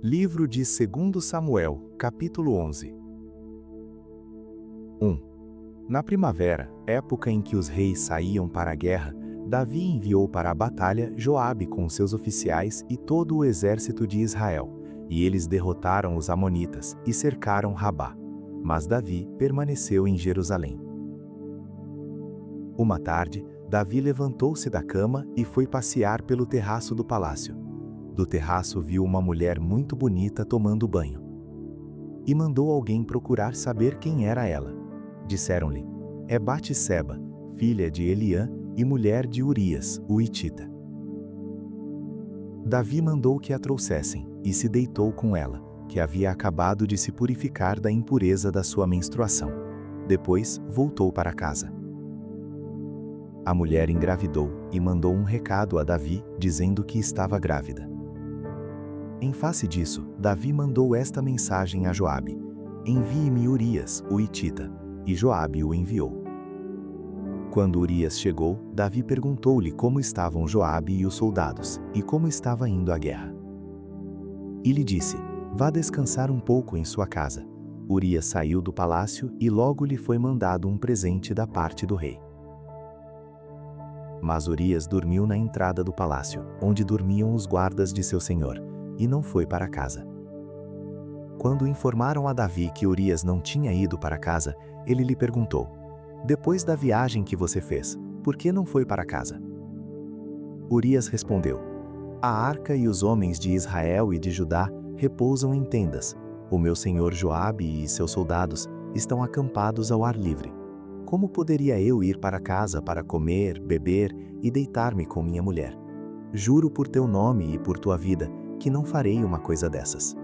Livro de 2 Samuel, capítulo 11. 1. Na primavera, época em que os reis saíam para a guerra, Davi enviou para a batalha Joabe com seus oficiais e todo o exército de Israel, e eles derrotaram os amonitas e cercaram Rabá. Mas Davi permaneceu em Jerusalém. Uma tarde, Davi levantou-se da cama e foi passear pelo terraço do palácio. Do terraço viu uma mulher muito bonita tomando banho. E mandou alguém procurar saber quem era ela. Disseram-lhe: é Batseba, filha de Eliã e mulher de Urias, o hitita. Davi mandou que a trouxessem, e se deitou com ela, que havia acabado de se purificar da impureza da sua menstruação. Depois voltou para casa. A mulher engravidou e mandou um recado a Davi, dizendo que estava grávida. Em face disso, Davi mandou esta mensagem a Joabe: envie-me Urias, o hitita, e Joabe o enviou. Quando Urias chegou, Davi perguntou-lhe como estavam Joabe e os soldados, e como estava indo a guerra. E lhe disse: vá descansar um pouco em sua casa. Urias saiu do palácio e logo lhe foi mandado um presente da parte do rei. Mas Urias dormiu na entrada do palácio, onde dormiam os guardas de seu senhor, e não foi para casa. Quando informaram a Davi que Urias não tinha ido para casa, ele lhe perguntou: depois da viagem que você fez, por que não foi para casa? Urias respondeu: a arca e os homens de Israel e de Judá repousam em tendas. O meu senhor Joabe e seus soldados estão acampados ao ar livre. Como poderia eu ir para casa para comer, beber e deitar-me com minha mulher? Juro por teu nome e por tua vida que não farei uma coisa dessas.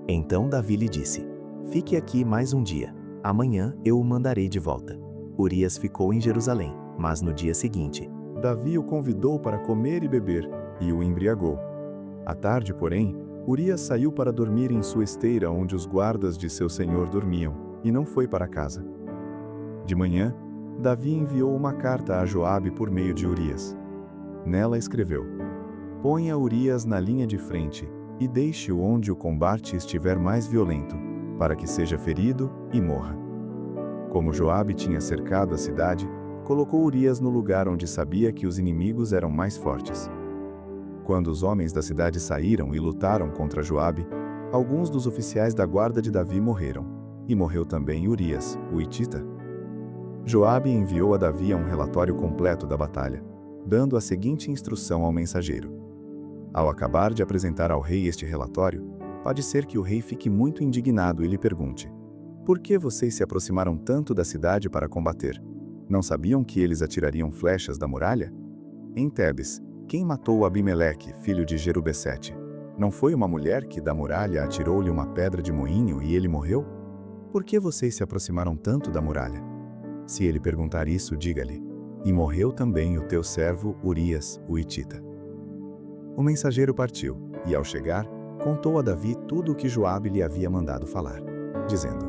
Então Davi lhe disse: fique aqui mais um dia. Amanhã eu o mandarei de volta. Urias ficou em Jerusalém, mas no dia seguinte, Davi o convidou para comer e beber, e o embriagou. À tarde, porém, Urias saiu para dormir em sua esteira onde os guardas de seu senhor dormiam, e não foi para casa. De manhã, Davi enviou uma carta a Joabe por meio de Urias. Nela escreveu: ponha Urias na linha de frente e deixe-o onde o combate estiver mais violento, para que seja ferido e morra. Como Joabe tinha cercado a cidade, colocou Urias no lugar onde sabia que os inimigos eram mais fortes. Quando os homens da cidade saíram e lutaram contra Joabe, alguns dos oficiais da guarda de Davi morreram, e morreu também Urias, o hitita. Joabe enviou a Davi um relatório completo da batalha, dando a seguinte instrução ao mensageiro: ao acabar de apresentar ao rei este relatório, pode ser que o rei fique muito indignado e lhe pergunte: por que vocês se aproximaram tanto da cidade para combater? Não sabiam que eles atirariam flechas da muralha? Em Tebes, quem matou Abimeleque, filho de Jerubessete? Não foi uma mulher que da muralha atirou-lhe uma pedra de moinho e ele morreu? Por que vocês se aproximaram tanto da muralha? Se ele perguntar isso, diga-lhe: e morreu também o teu servo Urias, o hitita. O mensageiro partiu, e ao chegar, contou a Davi tudo o que Joabe lhe havia mandado falar, dizendo: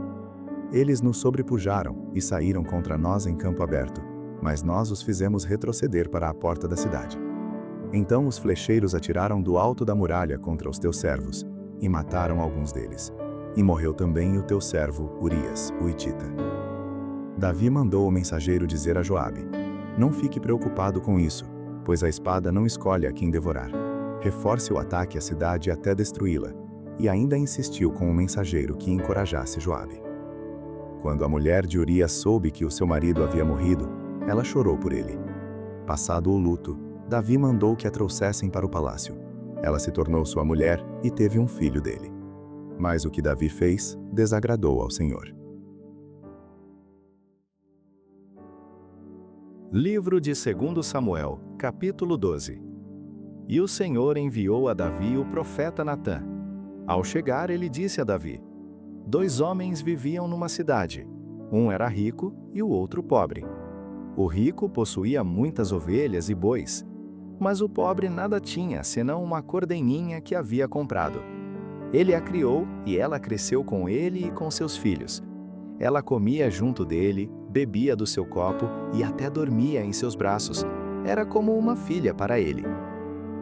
eles nos sobrepujaram e saíram contra nós em campo aberto, mas nós os fizemos retroceder para a porta da cidade. Então os flecheiros atiraram do alto da muralha contra os teus servos, e mataram alguns deles. E morreu também o teu servo Urias, o hitita. Davi mandou o mensageiro dizer a Joabe: não fique preocupado com isso, pois a espada não escolhe a quem devorar. Reforce o ataque à cidade até destruí-la. E ainda insistiu com o mensageiro que encorajasse Joabe. Quando a mulher de Urias soube que o seu marido havia morrido, ela chorou por ele. Passado o luto, Davi mandou que a trouxessem para o palácio. Ela se tornou sua mulher e teve um filho dele. Mas o que Davi fez desagradou ao Senhor. Livro de 2 Samuel, capítulo 12. E o Senhor enviou a Davi o profeta Natã. Ao chegar, ele disse a Davi: 2 homens viviam numa cidade. Um era rico e o outro pobre. O rico possuía muitas ovelhas e bois, mas o pobre nada tinha senão uma cordeninha que havia comprado. Ele a criou e ela cresceu com ele e com seus filhos. Ela comia junto dele, bebia do seu copo e até dormia em seus braços. Era como uma filha para ele.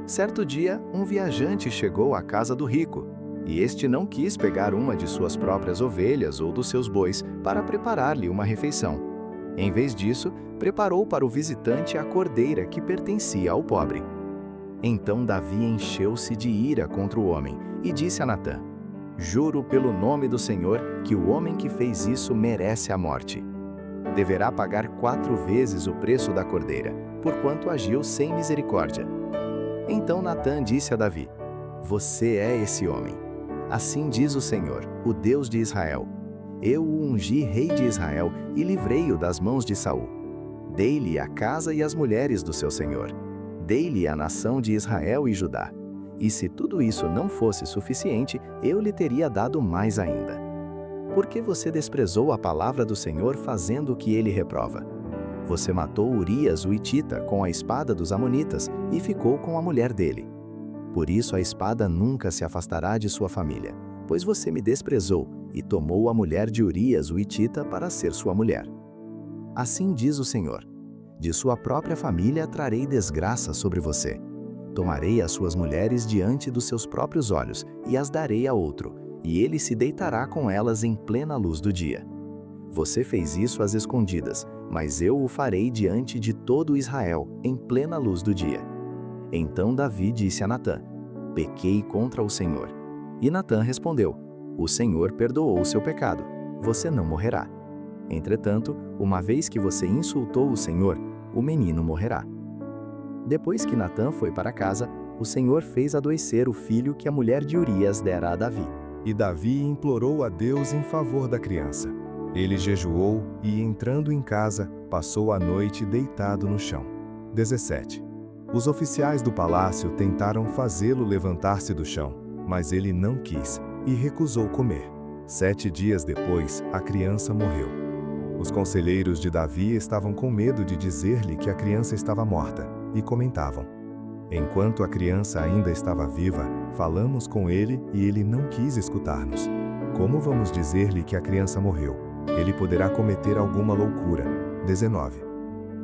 Certo dia, um viajante chegou à casa do rico, e este não quis pegar uma de suas próprias ovelhas ou dos seus bois para preparar-lhe uma refeição. Em vez disso, preparou para o visitante a cordeira que pertencia ao pobre. Então Davi encheu-se de ira contra o homem e disse a Natã: Juro pelo nome do Senhor que o homem que fez isso merece a morte. Deverá pagar 4 vezes o preço da cordeira, porquanto agiu sem misericórdia. Então Natã disse a Davi: Você é esse homem. Assim diz o Senhor, o Deus de Israel: Eu o ungi rei de Israel e livrei-o das mãos de Saul. Dei-lhe a casa e as mulheres do seu senhor. Dei-lhe a nação de Israel e Judá. E se tudo isso não fosse suficiente, eu lhe teria dado mais ainda. Por que você desprezou a palavra do Senhor fazendo o que ele reprova? Você matou Urias o Hitita com a espada dos amonitas e ficou com a mulher dele. Por isso a espada nunca se afastará de sua família, pois você me desprezou e tomou a mulher de Urias o Hitita para ser sua mulher. Assim diz o Senhor: de sua própria família trarei desgraça sobre você. Tomarei as suas mulheres diante dos seus próprios olhos e as darei a outro, e ele se deitará com elas em plena luz do dia. Você fez isso às escondidas, mas eu o farei diante de todo Israel, em plena luz do dia. Então Davi disse a Natã: Pequei contra o Senhor. E Natã respondeu: O Senhor perdoou o seu pecado, você não morrerá. Entretanto, uma vez que você insultou o Senhor, o menino morrerá. Depois que Natã foi para casa, o Senhor fez adoecer o filho que a mulher de Urias dera a Davi. E Davi implorou a Deus em favor da criança. Ele jejuou e, entrando em casa, passou a noite deitado no chão. 17. Os oficiais do palácio tentaram fazê-lo levantar-se do chão, mas ele não quis e recusou comer. 7 dias depois, a criança morreu. Os conselheiros de Davi estavam com medo de dizer-lhe que a criança estava morta e comentavam: Enquanto a criança ainda estava viva, falamos com ele e ele não quis escutar-nos. Como vamos dizer-lhe que a criança morreu? Ele poderá cometer alguma loucura. 19.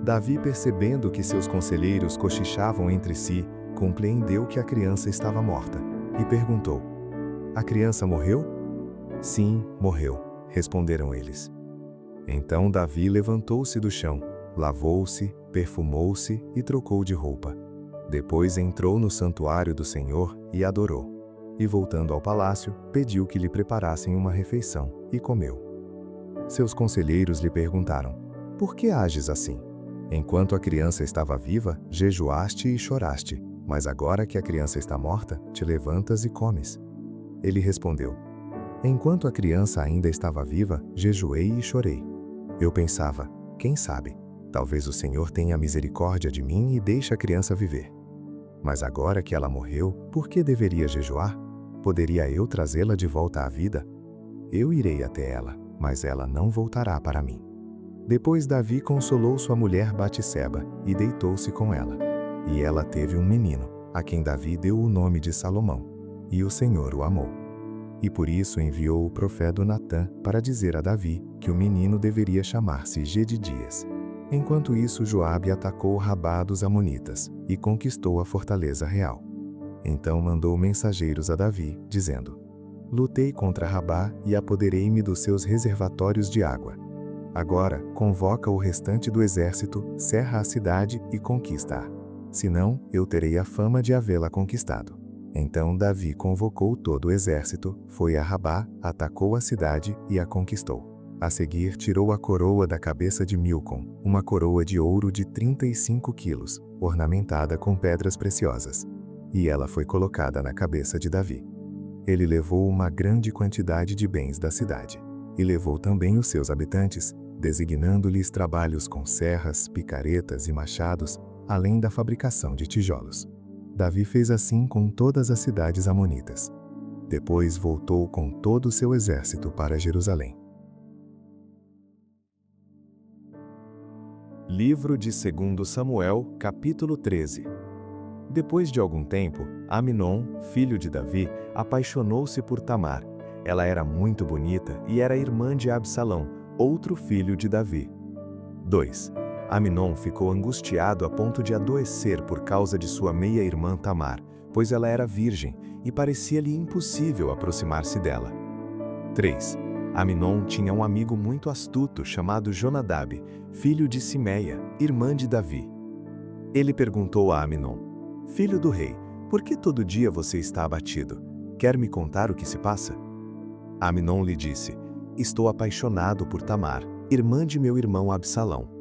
Davi, percebendo que seus conselheiros cochichavam entre si, compreendeu que a criança estava morta e perguntou: A criança morreu? Sim, morreu, responderam eles. Então Davi levantou-se do chão, lavou-se, perfumou-se e trocou de roupa. Depois entrou no santuário do Senhor e adorou. E voltando ao palácio, pediu que lhe preparassem uma refeição e comeu. Seus conselheiros lhe perguntaram: Por que ages assim? Enquanto a criança estava viva, jejuaste e choraste, mas agora que a criança está morta, te levantas e comes. Ele respondeu: Enquanto a criança ainda estava viva, jejuei e chorei. Eu pensava: quem sabe, talvez o Senhor tenha misericórdia de mim e deixe a criança viver. Mas agora que ela morreu, por que deveria jejuar? Poderia eu trazê-la de volta à vida? Eu irei até ela, mas ela não voltará para mim. Depois Davi consolou sua mulher Batseba e deitou-se com ela. E ela teve um menino, a quem Davi deu o nome de Salomão, e o Senhor o amou. E por isso enviou o profeta Natã para dizer a Davi que o menino deveria chamar-se Jedidias. Enquanto isso, Joabe atacou Rabá dos Amonitas e conquistou a fortaleza real. Então mandou mensageiros a Davi, dizendo: Lutei contra Rabá e apoderei-me dos seus reservatórios de água. Agora, convoca o restante do exército, cerra a cidade e conquista-a. Senão, eu terei a fama de havê-la conquistado. Então Davi convocou todo o exército, foi a Rabá, atacou a cidade e a conquistou. A seguir, tirou a coroa da cabeça de Milcom, uma coroa de ouro de 35 quilos, ornamentada com pedras preciosas. E ela foi colocada na cabeça de Davi. Ele levou uma grande quantidade de bens da cidade. E levou também os seus habitantes, designando-lhes trabalhos com serras, picaretas e machados, além da fabricação de tijolos. Davi fez assim com todas as cidades amonitas. Depois voltou com todo o seu exército para Jerusalém. Livro de 2 Samuel, capítulo 13. Depois de algum tempo, Aminon, filho de Davi, apaixonou-se por Tamar. Ela era muito bonita e era irmã de Absalão, outro filho de Davi. 2. Aminon ficou angustiado a ponto de adoecer por causa de sua meia-irmã Tamar, pois ela era virgem e parecia-lhe impossível aproximar-se dela. 3. Aminon tinha um amigo muito astuto chamado Jonadab, filho de Simeia, irmã de Davi. Ele perguntou a Aminon: Filho do rei, por que todo dia você está abatido? Quer me contar o que se passa? Aminon lhe disse: Estou apaixonado por Tamar, irmã de meu irmão Absalão.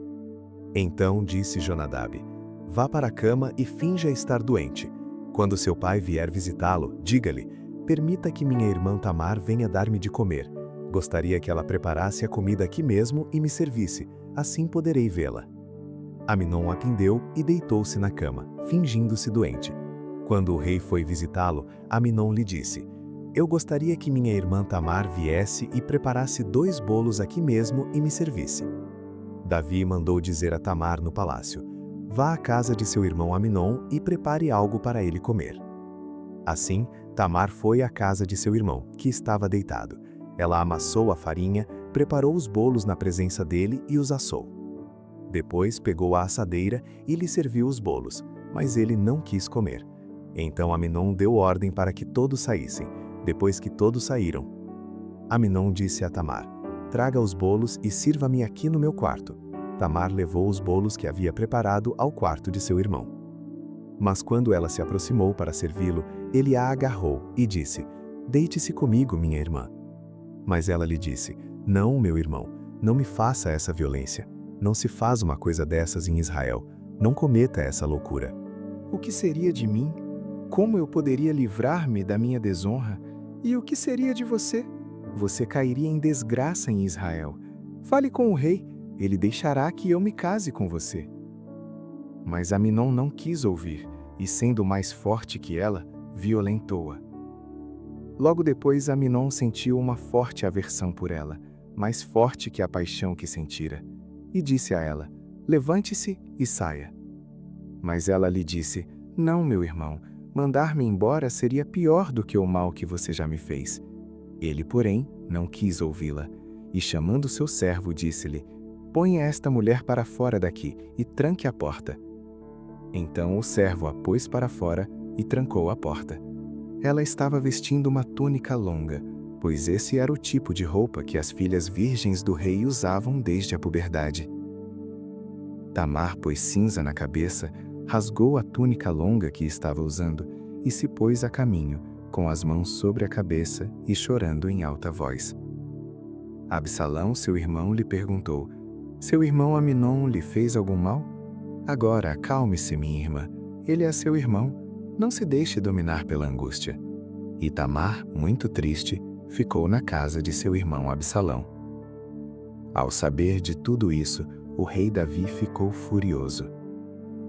Então disse Jonadab: Vá para a cama e finja estar doente. Quando seu pai vier visitá-lo, diga-lhe: Permita que minha irmã Tamar venha dar-me de comer. Gostaria que ela preparasse a comida aqui mesmo e me servisse, assim poderei vê-la. Aminon atendeu e deitou-se na cama, fingindo-se doente. Quando o rei foi visitá-lo, Aminon lhe disse: Eu gostaria que minha irmã Tamar viesse e preparasse 2 bolos aqui mesmo e me servisse. Davi mandou dizer a Tamar no palácio: Vá à casa de seu irmão Aminon e prepare algo para ele comer. Assim, Tamar foi à casa de seu irmão, que estava deitado. Ela amassou a farinha, preparou os bolos na presença dele e os assou. Depois pegou a assadeira e lhe serviu os bolos, mas ele não quis comer. Então Aminon deu ordem para que todos saíssem. Depois que todos saíram, Aminon disse a Tamar: Traga os bolos e sirva-me aqui no meu quarto. Tamar levou os bolos que havia preparado ao quarto de seu irmão. Mas quando ela se aproximou para servi-lo, ele a agarrou e disse: Deite-se comigo, minha irmã. Mas ela lhe disse: Não, meu irmão, não me faça essa violência. Não se faz uma coisa dessas em Israel. Não cometa essa loucura. O que seria de mim? Como eu poderia livrar-me da minha desonra? E o que seria de você? Você cairia em desgraça em Israel. Fale com o rei, ele deixará que eu me case com você. Mas Aminon não quis ouvir, e sendo mais forte que ela, violentou-a. Logo depois, Aminon sentiu uma forte aversão por ela, mais forte que a paixão que sentira, e disse a ela: Levante-se e saia. Mas ela lhe disse: Não, meu irmão, mandar-me embora seria pior do que o mal que você já me fez. Ele, porém, não quis ouvi-la, e chamando seu servo, disse-lhe: Ponha esta mulher para fora daqui e tranque a porta. Então o servo a pôs para fora e trancou a porta. Ela estava vestindo uma túnica longa, pois esse era o tipo de roupa que as filhas virgens do rei usavam desde a puberdade. Tamar pôs cinza na cabeça, rasgou a túnica longa que estava usando e se pôs a caminho, com as mãos sobre a cabeça e chorando em alta voz. Absalão, seu irmão, lhe perguntou: Seu irmão Aminon lhe fez algum mal? Agora acalme-se, minha irmã. Ele é seu irmão. Não se deixe dominar pela angústia. E Tamar, muito triste, ficou na casa de seu irmão Absalão. Ao saber de tudo isso, o rei Davi ficou furioso.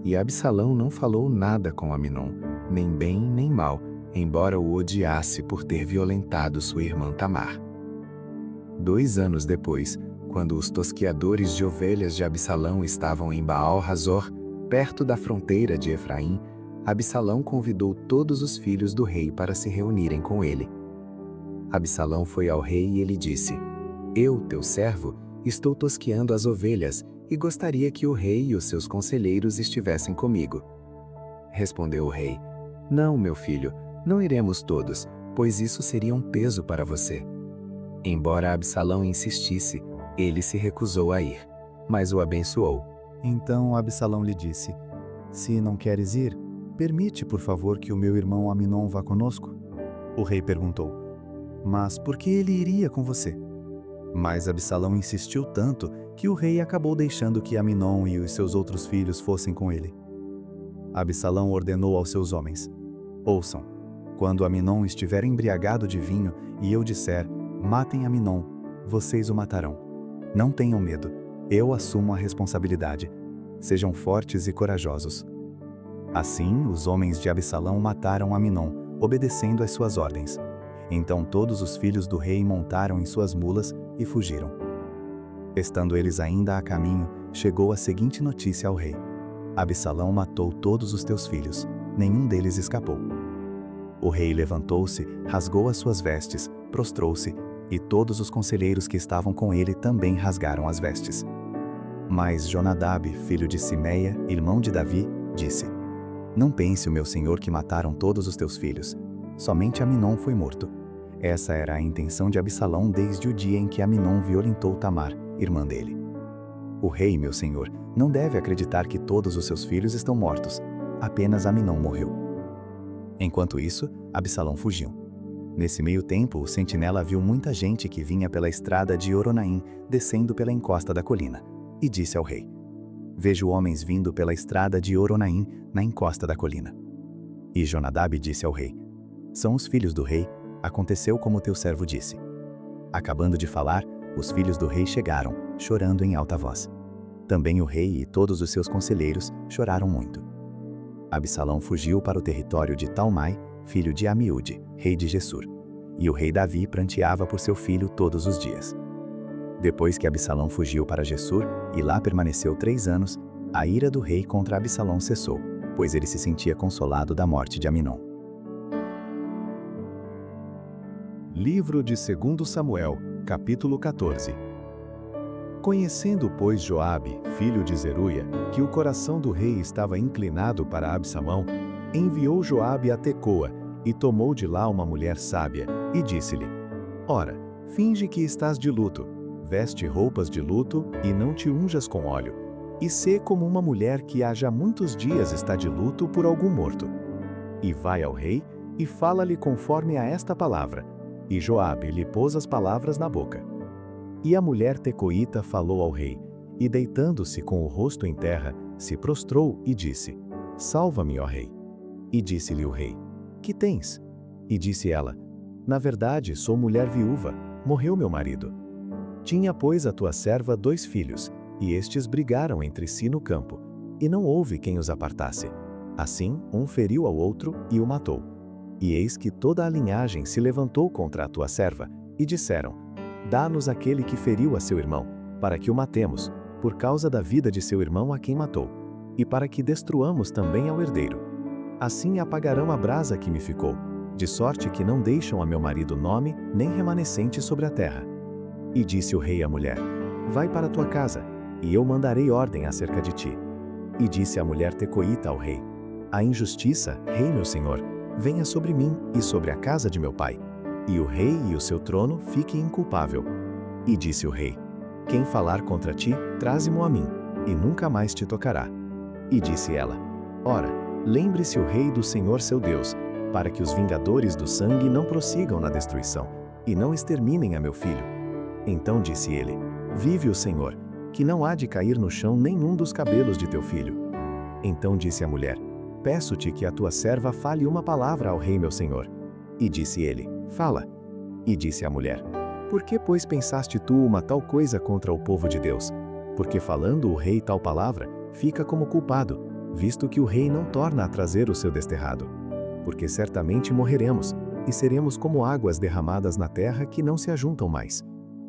E Absalão não falou nada com Aminon, nem bem nem mal, embora o odiasse por ter violentado sua irmã Tamar. 2 anos depois, quando os tosquiadores de ovelhas de Absalão estavam em Baal-Razor, perto da fronteira de Efraim, Absalão convidou todos os filhos do rei para se reunirem com ele. Absalão foi ao rei e ele disse: Eu, teu servo, estou tosqueando as ovelhas e gostaria que o rei e os seus conselheiros estivessem comigo. Respondeu o rei: Não, meu filho, não iremos todos, pois isso seria um peso para você. Embora Absalão insistisse, ele se recusou a ir, mas o abençoou. Então Absalão lhe disse: Se não queres ir, permite, por favor, que o meu irmão Aminon vá conosco. O rei perguntou: Mas por que ele iria com você? Mas Absalão insistiu tanto que o rei acabou deixando que Aminon e os seus outros filhos fossem com ele. Absalão ordenou aos seus homens: Ouçam, quando Aminon estiver embriagado de vinho e eu disser: Matem Aminon, vocês o matarão. Não tenham medo, eu assumo a responsabilidade. Sejam fortes e corajosos. Assim, os homens de Absalão mataram Aminon, obedecendo às suas ordens. Então todos os filhos do rei montaram em suas mulas e fugiram. Estando eles ainda a caminho, chegou a seguinte notícia ao rei: Absalão matou todos os teus filhos, nenhum deles escapou. O rei levantou-se, rasgou as suas vestes, prostrou-se, e todos os conselheiros que estavam com ele também rasgaram as vestes. Mas Jonadab, filho de Simeia, irmão de Davi, disse: Não pense, o meu senhor, que mataram todos os teus filhos. Somente Aminon foi morto. Essa era a intenção de Absalão desde o dia em que Aminon violentou Tamar, irmã dele. O rei, meu senhor, não deve acreditar que todos os seus filhos estão mortos. Apenas Aminon morreu. Enquanto isso, Absalão fugiu. Nesse meio tempo, o sentinela viu muita gente que vinha pela estrada de Oronaim, descendo pela encosta da colina, e disse ao rei: Vejo homens vindo pela estrada de Oronaim, na encosta da colina. E Jonadab disse ao rei: São os filhos do rei, aconteceu como teu servo disse. Acabando de falar, os filhos do rei chegaram, chorando em alta voz. Também o rei e todos os seus conselheiros choraram muito. Absalão fugiu para o território de Talmai, filho de Amiúde, rei de Gessur, e o rei Davi pranteava por seu filho todos os dias. Depois que Absalão fugiu para Gessur e lá permaneceu 3 anos, a ira do rei contra Absalão cessou, pois ele se sentia consolado da morte de Aminon. Livro de 2 Samuel, capítulo 14. Conhecendo, pois, Joabe, filho de Zeruia, que o coração do rei estava inclinado para Absalão, enviou Joabe a Tecoa e tomou de lá uma mulher sábia e disse-lhe: Ora, finge que estás de luto, veste roupas de luto e não te unjas com óleo, e sê como uma mulher que há já muitos dias está de luto por algum morto. E vai ao rei e fala-lhe conforme a esta palavra. E Joabe lhe pôs as palavras na boca. E a mulher tecoíta falou ao rei, e deitando-se com o rosto em terra, se prostrou e disse: Salva-me, ó rei. E disse-lhe o rei: Que tens? E disse ela: Na verdade, sou mulher viúva, morreu meu marido. Tinha, pois, a tua serva 2 filhos, e estes brigaram entre si no campo, e não houve quem os apartasse. Assim, um feriu ao outro e o matou. E eis que toda a linhagem se levantou contra a tua serva, e disseram: Dá-nos aquele que feriu a seu irmão, para que o matemos, por causa da vida de seu irmão a quem matou, e para que destruamos também ao herdeiro. Assim apagarão a brasa que me ficou, de sorte que não deixam a meu marido nome nem remanescente sobre a terra. E disse o rei à mulher: Vai para tua casa, e eu mandarei ordem acerca de ti. E disse a mulher tecoíta ao rei: A injustiça, rei meu senhor, venha sobre mim e sobre a casa de meu pai, e o rei e o seu trono fiquem inculpável. E disse o rei: Quem falar contra ti, traze-mo a mim, e nunca mais te tocará. E disse ela: Ora, lembre-se o rei do Senhor seu Deus, para que os vingadores do sangue não prossigam na destruição, e não exterminem a meu filho. Então disse ele: Vive o Senhor, que não há de cair no chão nenhum dos cabelos de teu filho. Então disse a mulher: Peço-te que a tua serva fale uma palavra ao rei meu senhor. E disse ele: Fala. E disse a mulher: Por que, pois, pensaste tu uma tal coisa contra o povo de Deus? Porque falando o rei tal palavra, fica como culpado, visto que o rei não torna a trazer o seu desterrado. Porque certamente morreremos, e seremos como águas derramadas na terra que não se ajuntam mais.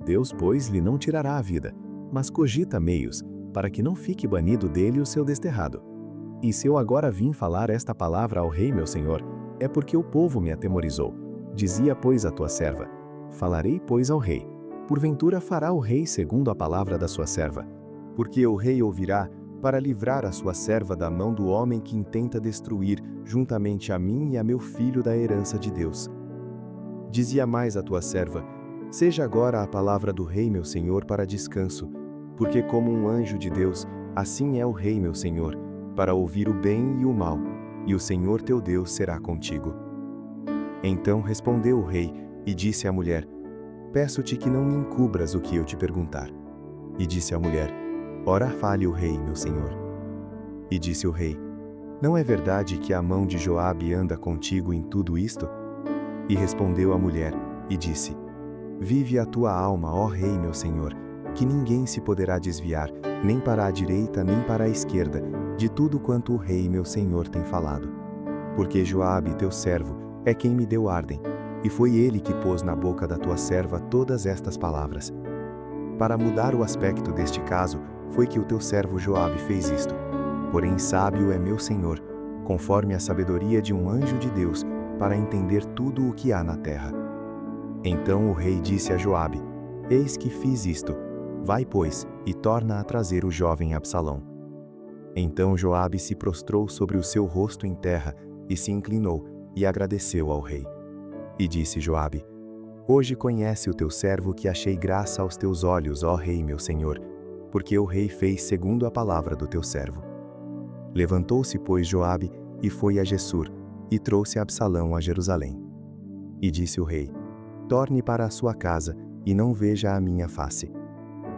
Deus, pois, lhe não tirará a vida, mas cogita meios, para que não fique banido dele o seu desterrado. E se eu agora vim falar esta palavra ao rei meu senhor, é porque o povo me atemorizou. Dizia, pois, a tua serva: Falarei, pois, ao rei. Porventura fará o rei segundo a palavra da sua serva. Porque o rei ouvirá, para livrar a sua serva da mão do homem que intenta destruir, juntamente a mim e a meu filho, da herança de Deus. Dizia mais a tua serva: Seja agora a palavra do rei meu senhor para descanso, porque como um anjo de Deus, assim é o rei meu senhor, para ouvir o bem e o mal, e o Senhor teu Deus será contigo. Então respondeu o rei, e disse à mulher: Peço-te que não me encubras o que eu te perguntar. E disse a mulher: Ora fale o rei, meu senhor. E disse o rei: Não é verdade que a mão de Joabe anda contigo em tudo isto? E respondeu a mulher, e disse: Vive a tua alma, ó rei, meu senhor, que ninguém se poderá desviar, nem para a direita, nem para a esquerda, de tudo quanto o rei meu senhor tem falado. Porque Joabe, teu servo, é quem me deu ordem, e foi ele que pôs na boca da tua serva todas estas palavras. Para mudar o aspecto deste caso, foi que o teu servo Joabe fez isto. Porém sábio é meu senhor, conforme a sabedoria de um anjo de Deus, para entender tudo o que há na terra. Então o rei disse a Joabe: Eis que fiz isto, Vai, pois, e torna a trazer o jovem Absalão. Então Joabe se prostrou sobre o seu rosto em terra, e se inclinou, e agradeceu ao rei. E disse Joabe: Hoje conhece o teu servo que achei graça aos teus olhos, ó rei meu senhor, porque o rei fez segundo a palavra do teu servo. Levantou-se, pois, Joabe, e foi a Gessur, e trouxe Absalão a Jerusalém. E disse o rei: Torne para a sua casa, e não veja a minha face.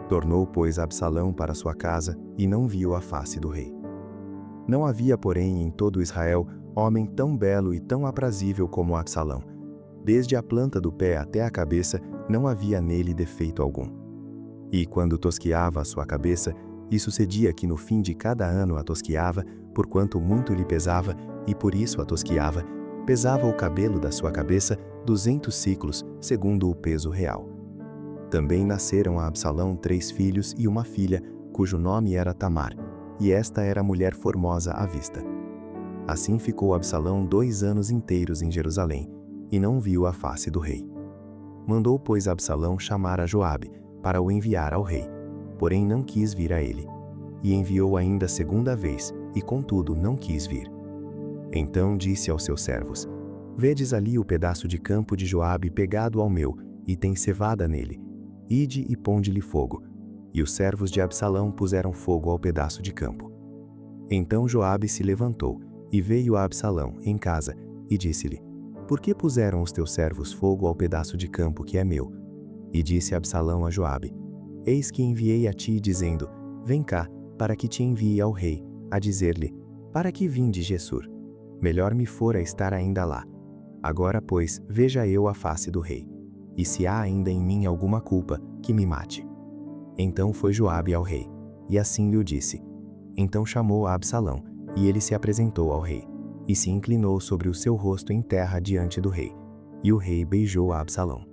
Tornou, pois, Absalão para sua casa, e não viu a face do rei. Não havia, porém, em todo Israel, homem tão belo e tão aprazível como Absalão. Desde a planta do pé até a cabeça, não havia nele defeito algum. E quando tosquiava a sua cabeça, e sucedia que no fim de cada ano a tosquiava, porquanto muito lhe pesava, e por isso a tosquiava, pesava o cabelo da sua cabeça 200 siclos, segundo o peso real. Também nasceram a Absalão 3 filhos e uma filha, cujo nome era Tamar, e esta era mulher formosa à vista. Assim ficou Absalão 2 anos inteiros em Jerusalém, e não viu a face do rei. Mandou, pois, Absalão chamar a Joabe, para o enviar ao rei, porém não quis vir a ele. E enviou ainda 2ª vez, e contudo não quis vir. Então disse aos seus servos: Vedes ali o pedaço de campo de Joabe pegado ao meu, e tem cevada nele. Ide e ponde-lhe fogo. E os servos de Absalão puseram fogo ao pedaço de campo. Então Joabe se levantou, e veio a Absalão, em casa, e disse-lhe: Por que puseram os teus servos fogo ao pedaço de campo que é meu? E disse Absalão a Joabe: Eis que enviei a ti, dizendo: Vem cá, para que te envie ao rei, a dizer-lhe: Para que vim de Gessur? Melhor me fora estar ainda lá. Agora, pois, veja eu a face do rei. E se há ainda em mim alguma culpa, que me mate. Então foi Joabe ao rei, e assim lhe o disse. Então chamou a Absalão, e ele se apresentou ao rei, e se inclinou sobre o seu rosto em terra diante do rei. E o rei beijou a Absalão.